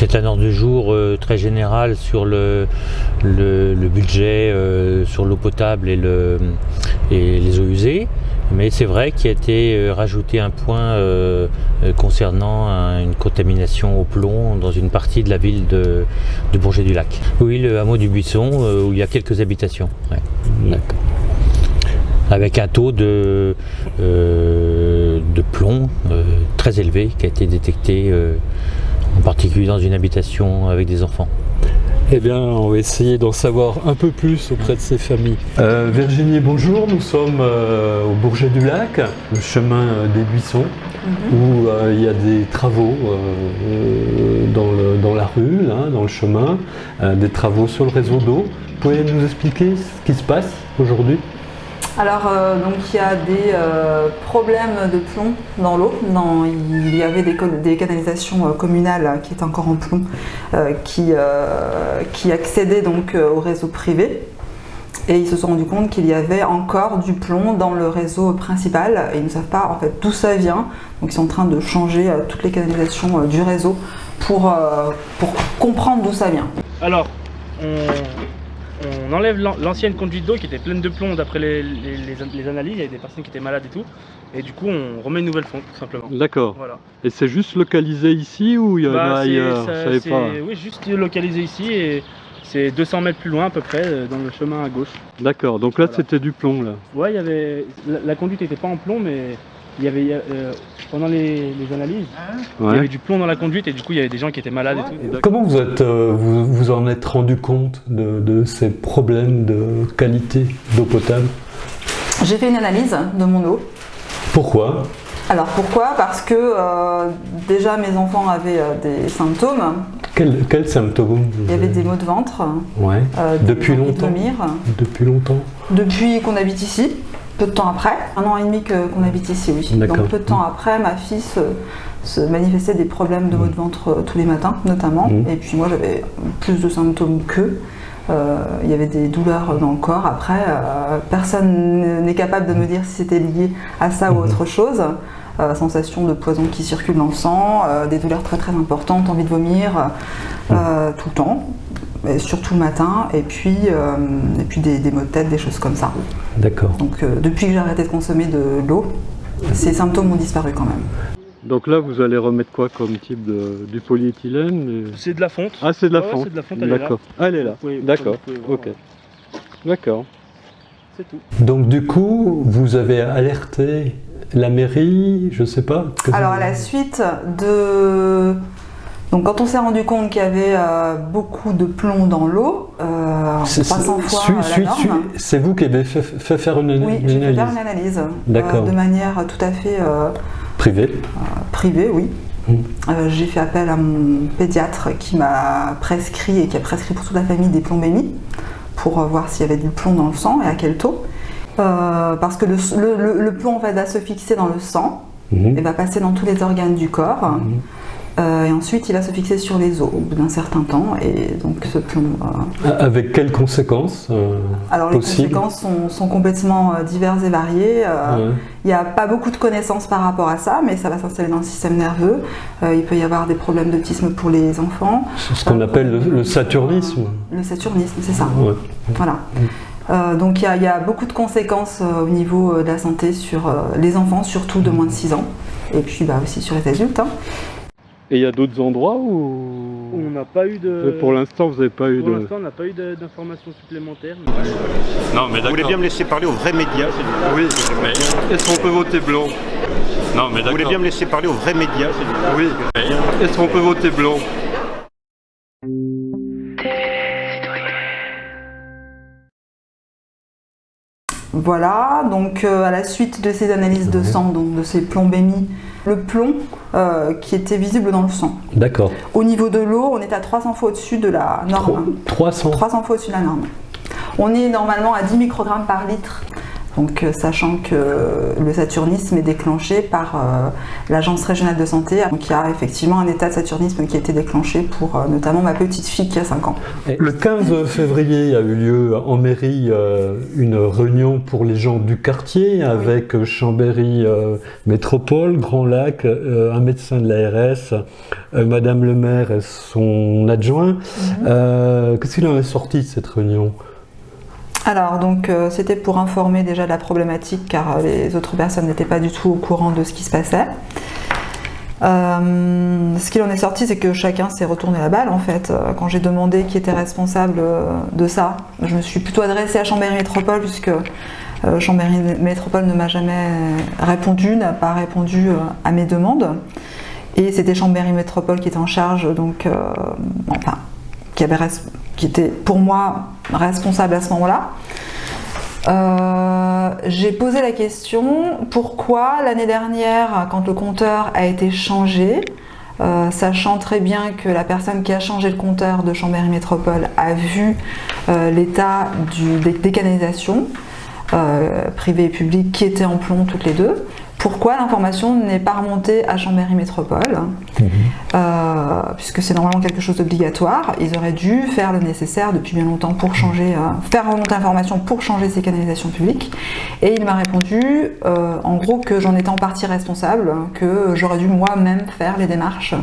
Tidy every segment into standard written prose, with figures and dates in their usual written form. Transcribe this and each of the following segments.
C'est un ordre du jour très général sur le budget, sur l'eau potable et les eaux usées. Mais c'est vrai qu'il a été rajouté un point concernant une contamination au plomb dans une partie de la ville de Bourget-du-Lac. Oui, le hameau du Buisson, où il y a quelques habitations. Ouais. D'accord. Avec un taux de plomb très élevé qui a été détecté, en particulier dans une habitation avec des enfants. Eh bien, on va essayer d'en savoir un peu plus auprès de ces familles. Virginie, bonjour. Nous sommes au Bourget-du-Lac, le chemin des Buissons, où il y a des travaux dans la rue, là, dans le chemin, des travaux sur le réseau d'eau. Vous pouvez nous expliquer ce qui se passe aujourd'hui ? Alors, donc il y a des problèmes de plomb dans l'eau. Il y avait des canalisations communales qui étaient encore en plomb, qui accédaient donc au réseau privé. Et ils se sont rendus compte qu'il y avait encore du plomb dans le réseau principal et ils ne savent pas en fait d'où ça vient. Donc ils sont en train de changer toutes les canalisations du réseau pour comprendre d'où ça vient. Alors, on enlève l'ancienne conduite d'eau qui était pleine de plomb d'après les analyses, il y avait des personnes qui étaient malades et tout. Et du coup on remet une nouvelle fonte tout simplement. D'accord. Voilà. Et c'est juste localisé ici ou il y en a ailleurs? Oui, juste localisé ici et c'est 200 mètres plus loin à peu près dans le chemin à gauche. D'accord, donc là c'était du plomb là. Ouais, il y avait, la conduite n'était pas en plomb mais il y avait pendant les analyses, il y avait du plomb dans la conduite et du coup il y avait des gens qui étaient malades et tout. Comment vous en êtes rendu compte de ces problèmes de qualité d'eau potable? J'ai fait une analyse de mon eau. Pourquoi? Alors pourquoi? Parce que déjà mes enfants avaient des symptômes. Quels symptômes? Il y avait des maux de ventre. Ouais. Depuis longtemps? Depuis longtemps? Depuis qu'on habite ici. Peu de temps après, 1 an et demi qu'on habite ici, oui. Donc peu de temps après, ma fille se manifestait des problèmes de maux de ventre tous les matins, notamment. Et puis moi, j'avais plus de symptômes qu'eux. Il y avait des douleurs dans le corps. Après, personne n'est capable de me dire si c'était lié à ça ou autre chose. Sensation de poison qui circule dans le sang, des douleurs très très importantes, envie de vomir tout le temps. Et surtout le matin, et puis des maux de tête, des choses comme ça. D'accord. Donc depuis que j'ai arrêté de consommer de l'eau, ces symptômes ont disparu quand même. Donc là, vous allez remettre quoi comme type du polyéthylène? C'est de la fonte. Ah, c'est de la fonte. C'est de la fonte, elle est là. D'accord. Ah, elle est là. D'accord. Ok. D'accord. C'est tout. Donc du coup, vous avez alerté la mairie, je sais pas. Alors à la suite de... Donc quand on s'est rendu compte qu'il y avait beaucoup de plomb dans l'eau, 300 fois la norme. C'est vous qui avez fait faire une analyse? Oui, j'ai fait faire une analyse. De manière tout à fait... privée? Privée, oui. J'ai fait appel à mon pédiatre qui m'a prescrit et qui a prescrit pour toute la famille des plombémies pour voir s'il y avait du plomb dans le sang et à quel taux. Parce que le plomb va se fixer dans le sang et va passer dans tous les organes du corps. Et ensuite, il va se fixer sur les os au bout d'un certain temps. Et donc, ce plomb. Avec quelles conséquences Alors, les conséquences sont complètement diverses et variées. Il n'y a pas beaucoup de connaissances par rapport à ça, mais ça va s'installer dans le système nerveux. Il peut y avoir des problèmes d'autisme pour les enfants. C'est ce qu'on appelle le saturnisme. Le saturnisme, c'est ça. Voilà. Donc, il y a beaucoup de conséquences au niveau de la santé sur les enfants, surtout de moins de 6 ans. Et puis, aussi sur les adultes. Et il y a d'autres endroits où on n'a pas eu de... Pour l'instant, vous n'avez pas eu de... Pour l'instant, on n'a pas eu d'informations supplémentaires. Non, mais d'accord. Vous voulez bien me laisser parler aux vrais médias? Oui, mais est-ce qu'on peut voter blanc? Non, mais d'accord. Vous voulez bien me laisser parler aux vrais médias? Oui, mais est-ce qu'on peut voter blanc? Voilà, donc à la suite de ces analyses de sang, donc de ces plombémies, le plomb qui était visible dans le sang. D'accord. Au niveau de l'eau, on est à 300 fois au-dessus de la norme. 300 fois au-dessus de la norme. On est normalement à 10 microgrammes par litre Donc sachant que le saturnisme est déclenché par l'Agence régionale de santé, donc il y a effectivement un état de saturnisme qui a été déclenché pour notamment ma petite fille qui a 5 ans. Le 15 février a eu lieu en mairie une réunion pour les gens du quartier avec Chambéry Métropole, Grand Lac, un médecin de l'ARS, Madame le maire et son adjoint. Qu'est-ce qu'il en est sorti de cette réunion ? Alors donc c'était pour informer déjà de la problématique car les autres personnes n'étaient pas du tout au courant de ce qui se passait. Ce qu'il en est sorti, c'est que chacun s'est retourné la balle en fait. Quand j'ai demandé qui était responsable de ça, je me suis plutôt adressée à Chambéry Métropole puisque Chambéry Métropole ne m'a jamais répondu, n'a pas répondu à mes demandes. Et c'était Chambéry Métropole qui était en charge, donc enfin, qui était pour moi responsable à ce moment-là. J'ai posé la question pourquoi l'année dernière, quand le compteur a été changé, sachant très bien que la personne qui a changé le compteur de Chambéry Métropole a vu l'état des canalisations privées et publiques qui étaient en plomb toutes les deux, pourquoi l'information n'est pas remontée à Chambéry Métropole, puisque c'est normalement quelque chose d'obligatoire. Ils auraient dû faire le nécessaire depuis bien longtemps pour changer, faire remonter l'information pour changer ces canalisations publiques. Et il m'a répondu, en gros, que j'en étais en partie responsable, que j'aurais dû moi-même faire les démarches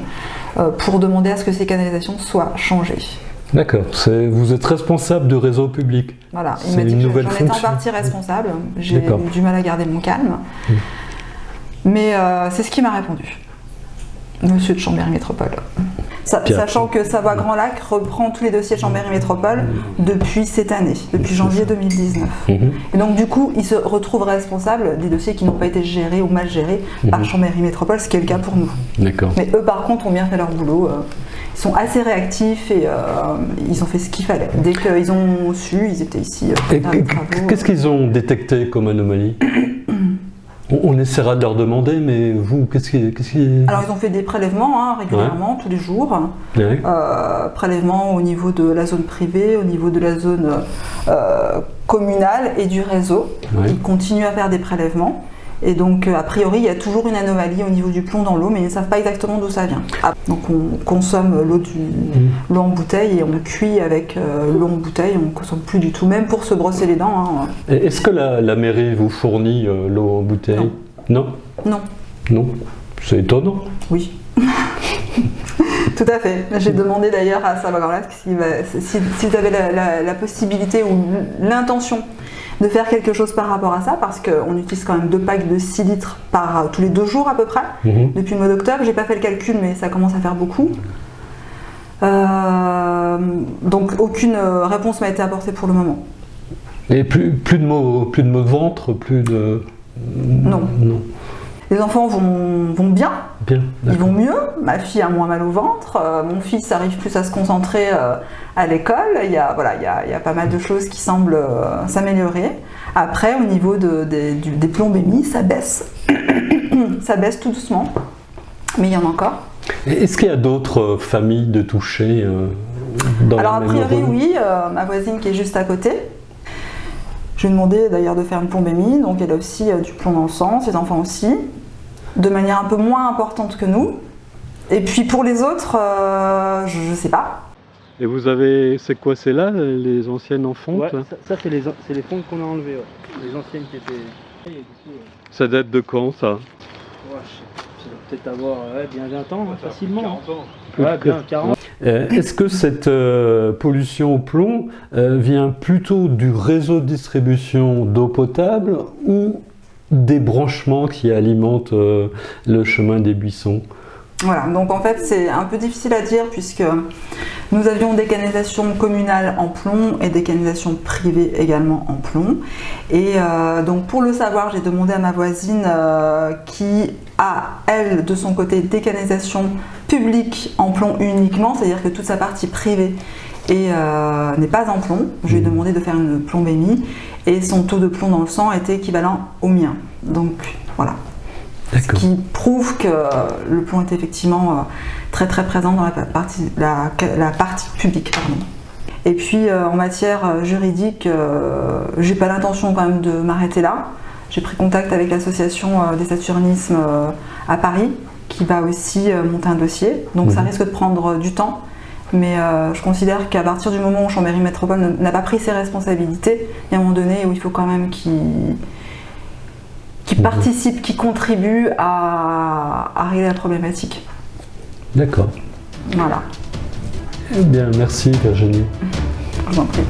pour demander à ce que ces canalisations soient changées. D'accord, vous êtes responsable de réseau public. Voilà, il m'a dit que j'en étais en partie responsable, j'ai eu du mal à garder mon calme. Mais c'est ce qu'il m'a répondu, monsieur de Chambéry Métropole. Sachant que Savoie Grand Lac reprend tous les dossiers de Chambéry Métropole depuis cette année, depuis janvier 2019. Et donc du coup, il se retrouve responsable des dossiers qui n'ont pas été gérés ou mal gérés par Chambéry Métropole, ce qui est le cas pour nous. D'accord. Mais eux par contre ont bien fait leur boulot. Ils sont assez réactifs et ils ont fait ce qu'il fallait. Dès qu'ils ont su, ils étaient ici. Qu'est-ce qu'ils ont détecté comme anomalie? On essaiera de leur demander, mais vous, qu'est-ce qui... Alors ils ont fait des prélèvements régulièrement, tous les jours. Prélèvements au niveau de la zone privée, au niveau de la zone communale et du réseau. Ils continuent à faire des prélèvements. Et donc, a priori, il y a toujours une anomalie au niveau du plomb dans l'eau, mais ils ne savent pas exactement d'où ça vient. Donc, on consomme l'eau en bouteille et on cuit avec l'eau en bouteille, on ne consomme plus du tout, même pour se brosser les dents. Est-ce que la mairie vous fournit l'eau en bouteille? Non. Non. Non. C'est étonnant. Oui. Tout à fait. J'ai demandé d'ailleurs à Savoie Grand Lac s'ils avaient la possibilité ou l'intention de faire quelque chose par rapport à ça, parce qu'on utilise quand même 2 packs de 6 litres tous les 2 jours à peu près, depuis le mois d'octobre. J'ai pas fait le calcul, mais ça commence à faire beaucoup. Donc aucune réponse m'a été apportée pour le moment. Et plus de maux de ventre, plus de... Non. Les enfants vont bien, ils vont mieux. Ma fille a moins mal au ventre, mon fils arrive plus à se concentrer à l'école. Il y a pas mal de choses qui semblent s'améliorer. Après, au niveau des plombémies, ça baisse. Ça baisse tout doucement, mais il y en a encore. Est-ce qu'il y a d'autres familles de touchés dans Alors la même a priori rue? oui, ma voisine qui est juste à côté. Je lui ai demandé d'ailleurs de faire une plombémie, donc elle a aussi du plomb dans le sang, ses enfants aussi, de manière un peu moins importante que nous. Et puis pour les autres, je ne sais pas. Et vous avez, c'est quoi, c'est là, les anciennes en fonte? Ouais, ça c'est les fontes qu'on a enlevées, les anciennes qui étaient... Ça date de quand ça? Ouais, ça doit peut-être avoir bien 20 ans, facilement. 40 ans. Ouais, bien 40. Est-ce que cette pollution au plomb vient plutôt du réseau de distribution d'eau potable ou des branchements qui alimentent le chemin des buissons? Voilà, donc en fait c'est un peu difficile à dire puisque nous avions des canalisations communales en plomb et des canalisations privées également en plomb. Et donc pour le savoir, j'ai demandé à ma voisine qui a, elle, de son côté, des canalisations publiques en plomb uniquement, c'est-à-dire que toute sa partie privée n'est pas en plomb. Je lui ai demandé de faire une plombémie et son taux de plomb dans le sang était équivalent au mien. Donc voilà. Ce qui prouve que le plomb est effectivement très très présent dans la partie publique. Pardon. Et puis en matière juridique, j'ai pas l'intention quand même de m'arrêter là. J'ai pris contact avec l'association des saturnismes à Paris, qui va aussi monter un dossier. Donc ça risque de prendre du temps, mais je considère qu'à partir du moment où Chambéry Métropole n'a pas pris ses responsabilités, il y a un moment donné où il faut quand même qu'il participe, qu'il contribue à régler la problématique. D'accord. Voilà. Eh bien, merci Virginie. Je vous en prie.